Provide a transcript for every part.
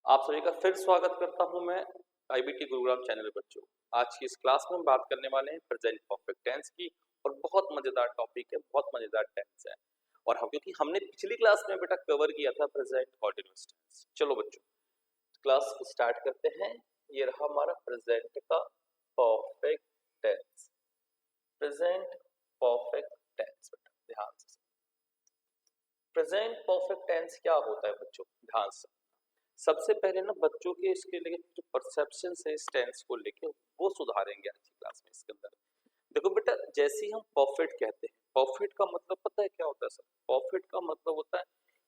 आप सभी का फिर स्वागत करता हूं मैं आईबीटी गुरुग्राम चैनल पर। बच्चों, आज की इस क्लास में हम बात करने वाले हैं प्रेजेंट परफेक्ट टेंस की। और बहुत मजेदार टॉपिक है, बहुत मजेदार टेंस है। और हम क्योंकि हमने पिछली क्लास में बेटा कवर किया था प्रेजेंट कंटीन्यूअस टेंस। चलो बच्चों, क्लास को स्टार्ट करते हैं। ये रहा हमारा प्रेजेंट का perfect tense. Present perfect tense, बेटा ध्यान से। प्रेजेंट परफेक्ट टेंस क्या होता है बच्चों, ध्यान से। सबसे पहले ना बच्चों के इसके लिए जो परसेप्शन है इस टेंस को लेके वो सुधारेंगे आज की क्लास में। इसके अंदर देखो बेटा, जैसे ही हम परफेक्ट कहते हैं, परफेक्ट का मतलब पता है क्या होता है सर? परफेक्ट का मतलब होता है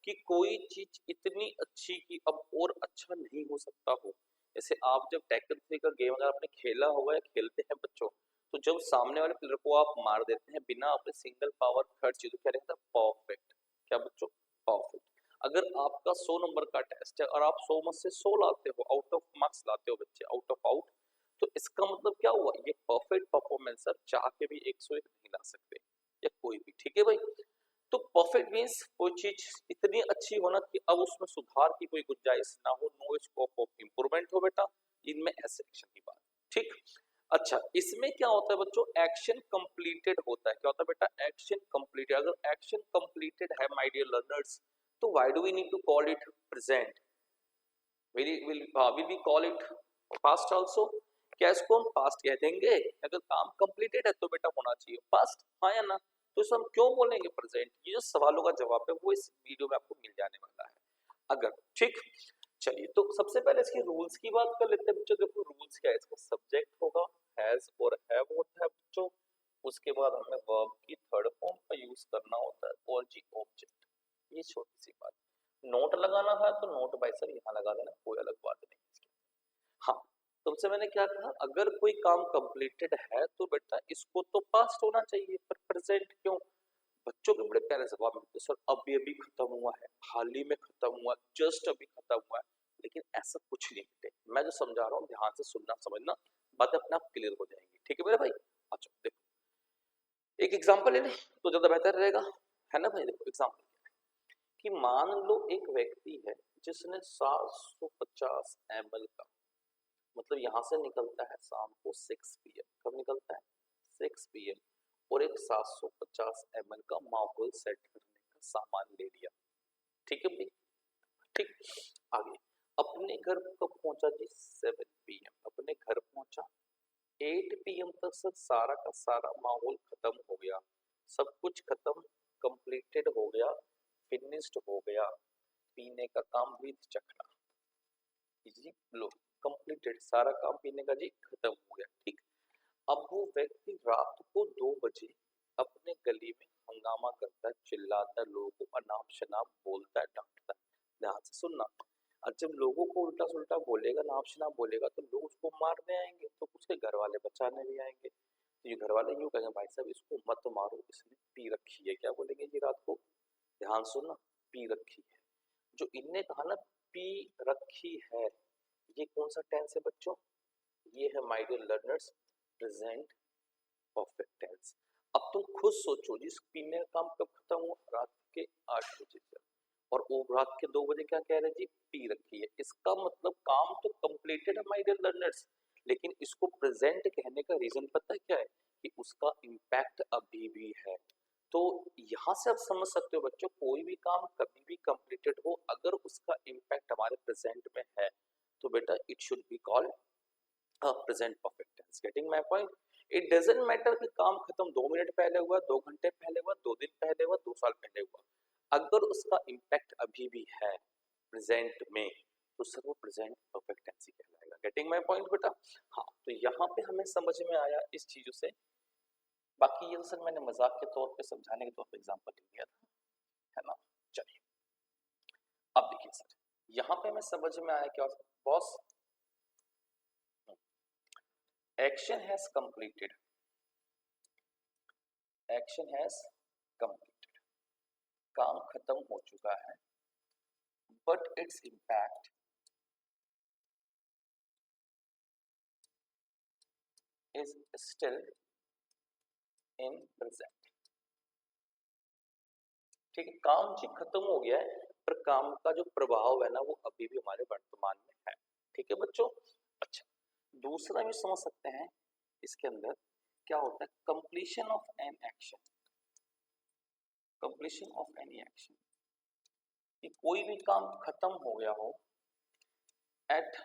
कि कोई चीज इतनी अच्छी कि अब और अच्छा नहीं हो सकता हो। जैसे आप जब टेकन 3 का गेम अगर आपने खेला होगा या खेलते हैं बच्चों, तो जब सामने वाले प्लेयर को आप मार देते हैं बिना अपने सिंगल पावर खर्च, तो क्या रहता है? परफेक्ट। क्या बच्चों? परफेक्ट। अगर आपका 100 नंबर का टेस्ट है और आप 100 में से 100 लाते हो, आउट ऑफ मार्क्स लाते हो बच्चे, आउट ऑफ आउट, तो इसका मतलब क्या हुआ? ये परफेक्ट परफॉर्मेंस है, चाह के भी 101 नहीं ला सकते या कोई भी। ठीक है भाई? तो परफेक्ट मींस कोई चीज इतनी अच्छी होना कि अब उसमें सुधार की कोई गुंजाइश ना हो, नो स्कोप ऑफ इंप्रूवमेंट हो बेटा। इनमें ऐसे एक्शन की बात। ठीक। अच्छा, इसमें क्या होता है बच्चों? एक्शन कंप्लीटेड होता है। क्या होता है बेटा? Action completed. अगर एक्शन कंप्लीटेड है माय डियर लर्नर्स, तो why do we need to call it present? will we call it past also? क्या इसको हम पास्ट कह देंगे? अगर काम कंप्लीटेड है तो बेटा होना चाहिए पास्ट, हाँ या ना? तो इसे हम क्यों बोलेंगे प्रेजेंट? ये जो सवालों का जवाब है वो इस वीडियो में आपको मिल जाने वाला है अगर। ठीक। चलिए, तो सबसे पहले इसके रूल्स की बात कर लेते हैं बच्चों। देखो रूल्स क्या है, इसका सब्जेक्ट होगा, हैज और हैव होता है बच्चों। उसके बाद हमें वर्ब की थर्ड फॉर्म का यूज करना होता है, और जी ऑब्जेक्ट। ये छोटी सी बात। नोट लगाना है तो नोट बाय सर यहाँ लगा देना, कोई अलग बात नहीं इसकी। हाँ, तुमसे मैंने क्या कहा? अगर कोई काम कंप्लीटेड है तो बेटा इसको तो पास्ट होना चाहिए, पर प्रेजेंट क्यों? बच्चों के बड़े प्यारे जवाब मिलते हैं, सर अभी अभी खत्म हुआ है, हाल ही में खत्म हुआ है, जस्ट अभी खत्म हुआ है। लेकिन ऐसा कुछ नहीं बेटे, मैं जो समझा रहा हूँ ध्यान से सुनना समझना, बातें अपने आप क्लियर हो जाएंगी। ठीक है मेरे भाई? अच्छा देखो, एक एग्जाम्पल ले लें तो ज्यादा बेहतर रहेगा, है ना भाई? देखो एग्जाम्पल कि मान लो एक व्यक्ति है जिसने 750 ml का, मतलब यहां से निकलता है शाम को 6 PM। कब निकलता है? 6 PM। और एक 750 ml का माहौल सेट करने का सामान ले लिया। ठीक है भाई? ठीक। आगे अपने घर कब पहुंचा जी? 7 PM अपने घर पहुंचा। 8 PM तक सर सारा का सारा माहौल खत्म हो गया, सब कुछ खत्म, कंप्लीटेड हो गया, फिनिश्ड हो गया। पीने का काम विद चखना जी, लो कंप्लीटेड, सारा काम पीने का जी खत्म हो गया। ठीक। अब वो व्यक्ति रात को 2 बजे अपने गली में हंगामा करता है, चिल्लाता है, लोगों को अनाप शनाप बोलता है, डांटता है। ध्यान से सुनना। और जब लोगों को उल्टा सुल्टा बोलेगा, नाप शनाप बोलेगा, तो लोग उसको मारने आएंगे, तो उसके घर वाले बचाने भी आएंगे। तो ये घर वाले यूं कहेंगे, भाई साहब इसको मत मारो, इसने पी रखी है। क्या बोलेंगे जी रात को? ध्यान सुनना, पी रखी है। जो इनने कहा ना पी रखी है, ये कौन सा टेंस है बच्चों? ये है my dear learners present perfect tense. अब तुम खुद सोचो, जिस पीने का काम कब खत्म हुआ? रात के 8 बजे से। और वो रात के 2 बजे क्या कह रहे हैं जी? पी रखी है। इसका मतलब काम तो कंप्लीटेड है माय डियर लर्नर्स, लेकिन इसको प्रेजेंट कहने का रीजन पता है क्या है? कि उसका इम्पैक्ट अभी भी है। तो यहां से आप समझ सकते हो बच्चों, कोई भी काम कभी भी कंप्लीटेड हो, अगर उसका इम्पैक्ट हमारे प्रेजेंट में है, तो बेटा it should be called present perfect tense. Getting my point? It doesn't matter कि काम खत्म 2 मिनट पहले हुआ, 2 घंटे पहले हुआ, 2 दिन पहले हुआ, 2 साल पहले हुआ, अगर उसका इम्पैक्ट अभी भी है प्रेजेंट में, तो सर वो प्रेजेंट परफेक्ट टेंस ही कहलाएगा। गेटिंग माय पॉइंट बेटा? हाँ, तो यहाँ पे हमें समझ में आया इस चीजों से। बाकी ये तो सर मैंने मजाक के तौर पे, समझाने के तौर पे एग्जांपल लिया था, है ना? चलिए अब देखिए सर, यहाँ पे हमें समझ में आया क्या boss? Action has completed, action has completed, काम खत्म हो चुका है, but its impact is still in present. ठीक है, काम जी खत्म हो गया है, पर काम का जो प्रभाव है ना वो अभी भी हमारे वर्तमान में है। ठीक है बच्चों। अच्छा, दूसरा भी समझ सकते हैं इसके अंदर क्या होता है, completion of an action. Completion of any action, कि कोई भी काम खत्म हो गया हो at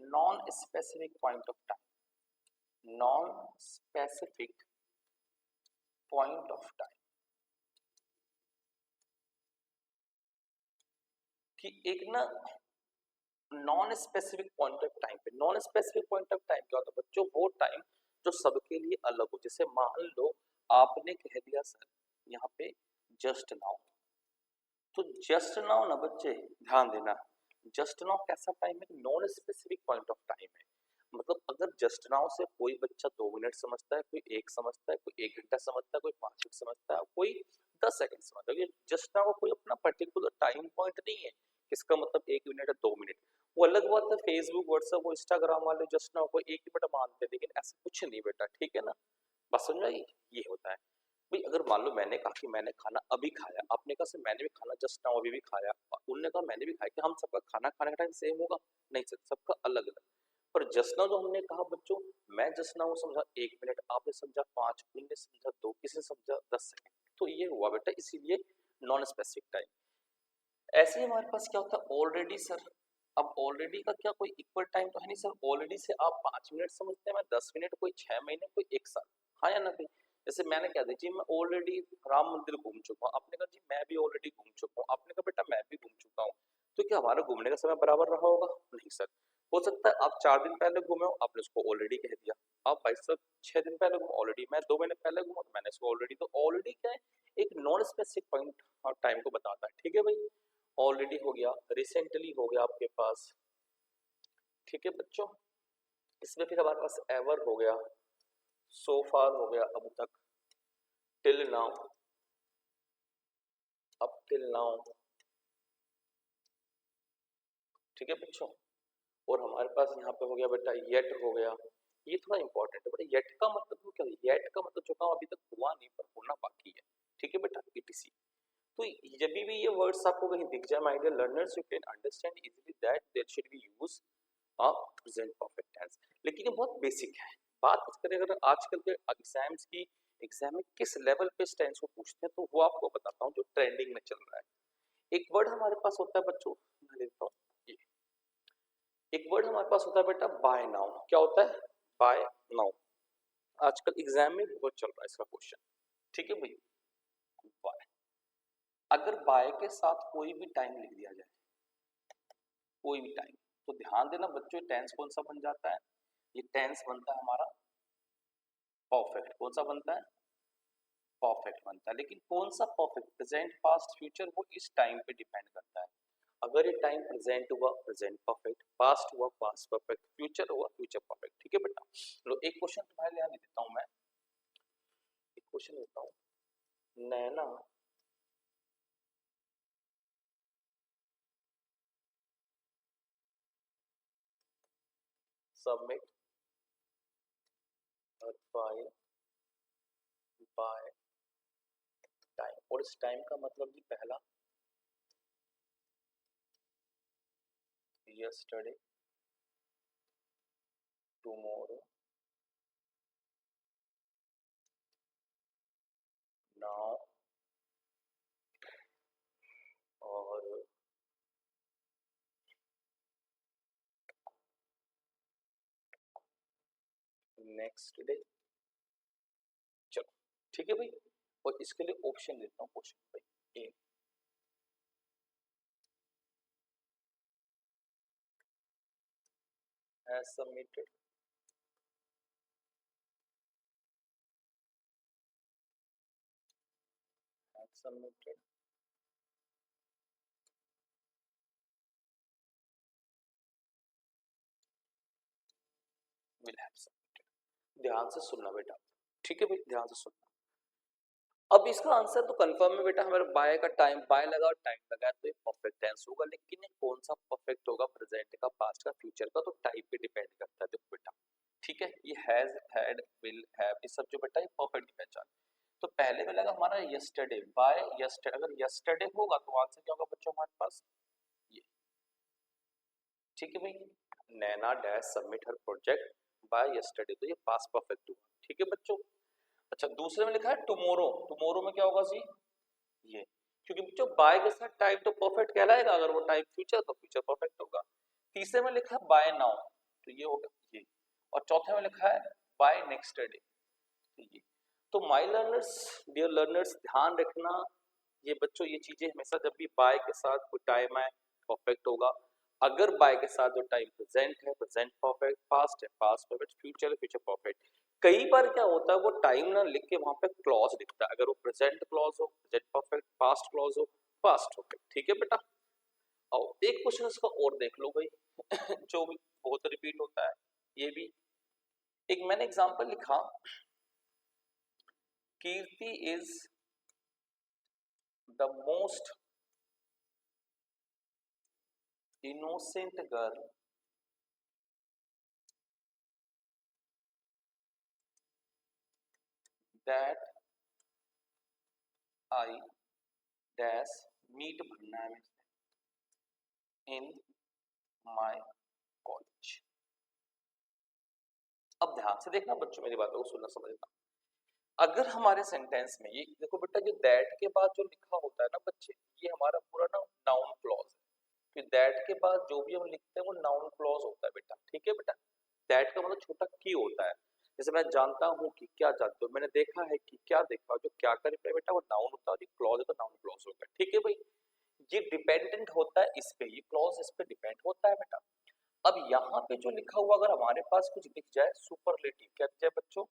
non specific point of time. Non specific point of time, कि एक ना non specific point of time पे, non specific point of time क्या होता है बच्चों, वो टाइम जो सबके लिए अलग हो। जैसे मान लो आपने कह दिया सर यहाँ पे जस्ट नाउ, तो जस्ट नाउ ना बच्चे ध्यान देना, जस्ट नाउ कैसा टाइम है, non specific point of time है। मतलब अगर जस्ट नाउ से कोई बच्चा 2 मिनट समझता है, कोई 1 समझता है, कोई 1 घंटा समझता है, कोई 5 मिनट समझता है, कोई 10 सेकंड समझता है। ये जस्ट नाउ का कोई अपना पर्टिकुलर टाइम पॉइंट नहीं है, इसका मतलब 1 मिनट है, 2 मिनट। वो अलग बात है, फेसबुक व्हाट्सएप वो इंस्टाग्राम वाले जस्ट नाउ को 1 मिनट मानते हैं, लेकिन ऐसा कुछ नहीं बेटा, ठीक है ना, बस समझ आई। ये होता है भाई, अगर मान लो मैंने कहा कि मैंने खाना अभी खाया, आपने कहा सर मैंने भी खाना जस्ट नाउ अभी भी खाया, उन्होंने कहा मैंने भी खाया, कि हम सबका खाना खाने का टाइम सेम होगा? नहीं सर, सबका अलग अलग। पर जस्ट नाउ जो हमने कहा बच्चों, मैं जस्ट नाउ समझा 1 मिनट, आपने समझा 5, उनने समझा 2, किसी ने समझा 10 सेकंड, तो ये हुआ बेटा, इसीलिए नॉन स्पेसिफिक टाइम। ऐसे ही हमारे पास क्या होता है ऑलरेडी सर। अब ऑलरेडी का क्या कोई इक्वल टाइम तो है नहीं सर, ऑलरेडी से आप 5 मिनट समझते हैं, मैं 10 मिनट, कोई 6 महीने, कोई 1 साल। हाँ या ना भाई? जैसे मैंने कह दी जी मैं ऑलरेडी राम मंदिर घूम चुका हूँ, आपने कहा जी मैं भी ऑलरेडी घूम चुका हूँ, आपने कहा बेटा मैं भी घूम चुका हूँ, तो क्या हमारा घूमने का समय बराबर रहा होगा? नहीं सर। हो सकता है आप 4 दिन पहले घूमे हो, आपने उसको ऑलरेडी कह दिया। आप भाई साहब 6 दिन पहले घूमे ऑलरेडी, मैं 2 महीने पहले घूमा तो मैंने इसको ऑलरेडी, तो ऑलरेडी क्या है, एक नॉन स्पेसिफिक पॉइंट और टाइम को बताता है। ठीक है भाई, ऑलरेडी हो गया, रिसेंटली हो गया आपके पास। ठीक है बच्चों, इसमें फिर हमारे पास एवर हो गया, सो फार हो गया, अब तक, till now, up till now. ठीक है बच्चों, और हमारे पास यहाँ पे हो गया बेटा येट हो गया। ये थोड़ा इंपॉर्टेंट है बेटा, येट का मतलब क्या है, येट का मतलब जो काम अभी तक हुआ नहीं पर होना बाकी है। ठीक है बेटा, ईटीसी। तो जब भी ये वर्ड्स आपको कहीं दिख जाए my dear learners, you can understand easily that there should be use a present perfect tense. लेकिन ये बहुत बेसिक है। बात करें अगर आजकल के एग्जाम्स की, एग्जाम में किस लेवल पे इस टेंस को पूछते हैं, तो वो आपको बताता हूँ जो ट्रेंडिंग में चल रहा है। एक वर्ड हमारे पास होता है बच्चों, मैं लेता हूँ ये, एक वर्ड हमारे पास होता है बेटा बाय नाउ। क्या होता है? Bye now. आजकल एग्जाम में बहुत चल रहा है इसका क्वेश्चन। ठीक है भाई, बाय। अगर बाय के साथ कोई भी टाइम लिख दिया जाए, कोई भी टाइम, तो ध्यान देना बच्चों टेंस कौन सा बन जाता है, ये टेंस बनता है हमारा परफेक्ट। कौन सा बनता है? परफेक्ट बनता है। लेकिन कौन सा परफेक्ट, प्रेजेंट पास्ट फ्यूचर, वो इस टाइम पे डिपेंड करता है। अगर ये टाइम प्रेजेंट हुआ प्रेजेंट परफेक्ट, पास्ट हुआ पास्ट परफेक्ट, फ्यूचर हुआ फ्यूचर परफेक्ट। ठीक है बेटा, लो एक क्वेश्चन तुम्हारे लिए देता हूं मैं, एक क्वेश्चन देता हूं। Naina submit a file by time, और इस टाइम का मतलब जी पहला यस्टरडे, टुमारो, नाउ, और नेक्स्ट डे। चलो ठीक है भाई, और इसके लिए ऑप्शन देता हूँ क्वेश्चन भाई। ए, has submitted, has submitted, will have submitted। ध्यान से सुनना बेटा, ठीक है भाई, ध्यान से सुनना। अब इसका आंसर तो कंफर्म है बेटा, हमारे बाय का टाइम, बाय लगा और टाइम लगा तो ये परफेक्ट टेंस होगा। लेकिन ये कौन सा परफेक्ट होगा, प्रेजेंट का, पास्ट का, फ्यूचर का, तो टाइप पे डिपेंड करता है। देखो बेटा, ठीक है, ये हैज, हैड, विल, हैव, ये सब जो बेटा ये परफेक्ट की पहचान। तो पहले मिलेगा हमारा यस्टरडे, बाय यस्टरडे। अगर यस्टरडे होगा तो आंसर क्या होगा बच्चों हमारे पास ये। ठीक है भाई, Naina dash submit her project by yesterday, तो ये पास्ट परफेक्ट हुआ। ठीक है बच्चों। अच्छा, दूसरे में लिखा है टुमारो, टुमारो में क्या होगा जी ये, क्योंकि बच्चों बाय के साथ टाइम तो परफेक्ट कहलाएगा, अगर वो टाइम फ्यूचर तो फ्यूचर परफेक्ट होगा। तीसरे में लिखा है बाय नाउ, तो ये होगा ये। और चौथे में लिखा है बाय नेक्स्ट डे, तो ये। तो माय लर्नर्स, डियर लर्नर्स, ध्यान रखना ये बच्चों, ये चीजें हमेशा जब भी बाय के साथ कोई टाइम आए परफेक्ट होगा। अगर बाय के साथ जो टाइम प्रेजेंट है प्रेजेंट परफेक्ट, पास्ट है पास्ट परफेक्ट, फ्यूचर है फ्यूचर परफेक्ट। कई बार क्या होता है वो टाइम ना लिख के वहां पे क्लॉज लिखता है, अगर वो प्रेजेंट क्लॉज हो प्रेजेंट परफेक्ट, पास्ट क्लॉज हो पास्ट परफेक्ट। ठीक है बेटा। और एक क्वेश्चन इसका और देख लो भाई जो भी बहुत रिपीट होता है ये भी। एक मैंने एग्जांपल लिखा, Kirti is the most innocent girl that I dash meet Bhanna in my college। अब ध्यान से देखना बच्चों, मेरी बातों को सुनना समझना। अगर हमारे सेंटेंस में ये देखो बेटा, जो दैट के बाद जो लिखा होता है ना बच्चे, ये हमारा पूरा ना नाउन क्लॉज है, कि दैट के बाद जो भी हम लिखते हैं वो नाउन क्लॉज होता है बेटा। ठीक है बेटा। दैट का मतलब छोटा की होता है, जैसे मैं जानता हूँ कि क्या जानते हो, मैंने देखा है कि क्या देखा, जो क्या का रिप्लाई बेटा वो नाउन होता है, क्लॉज है तो नाउन क्लॉज होगा। ठीक है भाई। ये डिपेंडेंट होता है इस पे, ये क्लॉज इस पे डिपेंड होता है बेटा। अब यहाँ पे जो लिखा हुआ अगर हमारे पास कुछ दिख जाए, सुपरलेटिव, क्या दिख जाए बच्चों,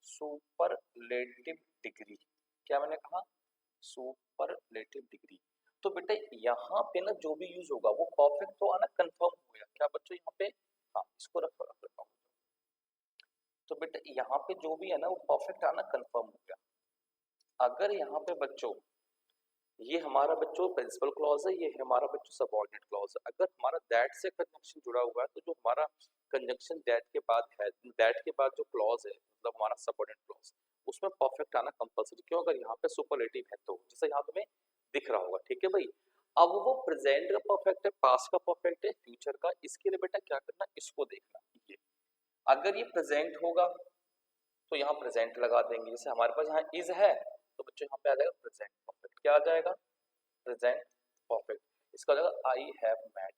सुपरलेटिव डिग्री, क्या मैंने कहा सुपरलेटिव डिग्री, तो बेटा यहाँ पे ना जो भी यूज होगा वो परफेक्ट तो आना कंफर्म हो गया क्या बच्चों यहाँ पे। हाँ, इसको रख रखा हूँ। तो बेटा यहाँ पे जो भी है ना वो परफेक्ट आना कंफर्म हो गया। अगर यहाँ पे बच्चों ये हमारा बच्चों प्रिंसिपल क्लॉज है, ये हमारा बच्चों सबऑर्डिनेट क्लॉज है, अगर हमारा दैट से कंजंक्शन जुड़ा हुआ है तो जो हमारा कंजंक्शन दैट के बाद है, दैट के बाद जो क्लॉज है मतलब हमारा सबऑर्डिनेट क्लॉज, उसमें परफेक्ट आना कंपलसरी। क्यों, अगर यहाँ पे सुपरलेटिव है तो, जैसे यहाँ तुम्हें दिख रहा होगा। ठीक है भाई। अब वो प्रेजेंट का परफेक्ट है, पास्ट का परफेक्ट है, फ्यूचर का, इसके लिए बेटा क्या करना, इसको देखना। ये अगर ये प्रेजेंट होगा तो यहाँ प्रेजेंट लगा देंगे, जैसे हमारे पास यहाँ इज है तो बच्चों यहाँ पे आ जाएगा प्रेजेंट परफेक्ट। क्या आ जाएगा, प्रेजेंट परफेक्ट। इसका हो जाएगा आई हैव मेट।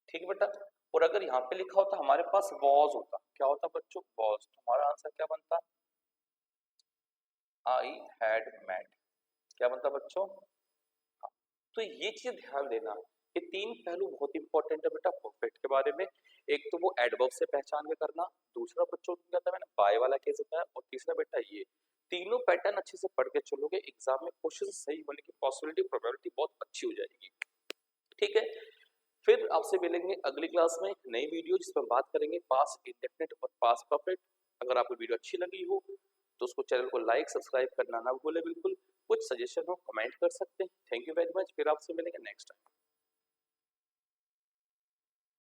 ठीक है बेटा। और अगर यहाँ पे लिखा होता हमारे पास वॉज होता, क्या होता बच्चों, वॉज, तो हमारा आंसर क्या बनता, आई हैड मेट, क्या बनता बच्चों। हाँ। तो ये चीज ध्यान देना, ये तीन पहलू बहुत इंपॉर्टेंट है बेटा परफेक्ट के बारे में। एक तो वो एडवर्ब से पहचान के करना, दूसरा बच्चों क्या था मैंने बाय वाला केस बताया, और तीसरा बेटा ये तीनों पैटर्न अच्छे से पढ़ के चलोगे, एग्जाम में क्वेश्चन सही होने की पॉसिबिलिटी प्रोबेबिलिटी बहुत अच्छी हो जाएगी। ठीक है। फिर आपसे मिलेंगे अगली क्लास में नई वीडियो जिसमें बात करेंगे पास्ट इंडेफिनिट और पास्ट परफेक्ट। अगर आपको वीडियो अच्छी लगी हो तो उसको चैनल को लाइक सब्सक्राइब करना ना भूले बिल्कुल। कुछ सजेशन हो कमेंट कर सकते हैं। थैंक यू वेरी मच, फिर आपसे मिलेंगे नेक्स्ट टाइम।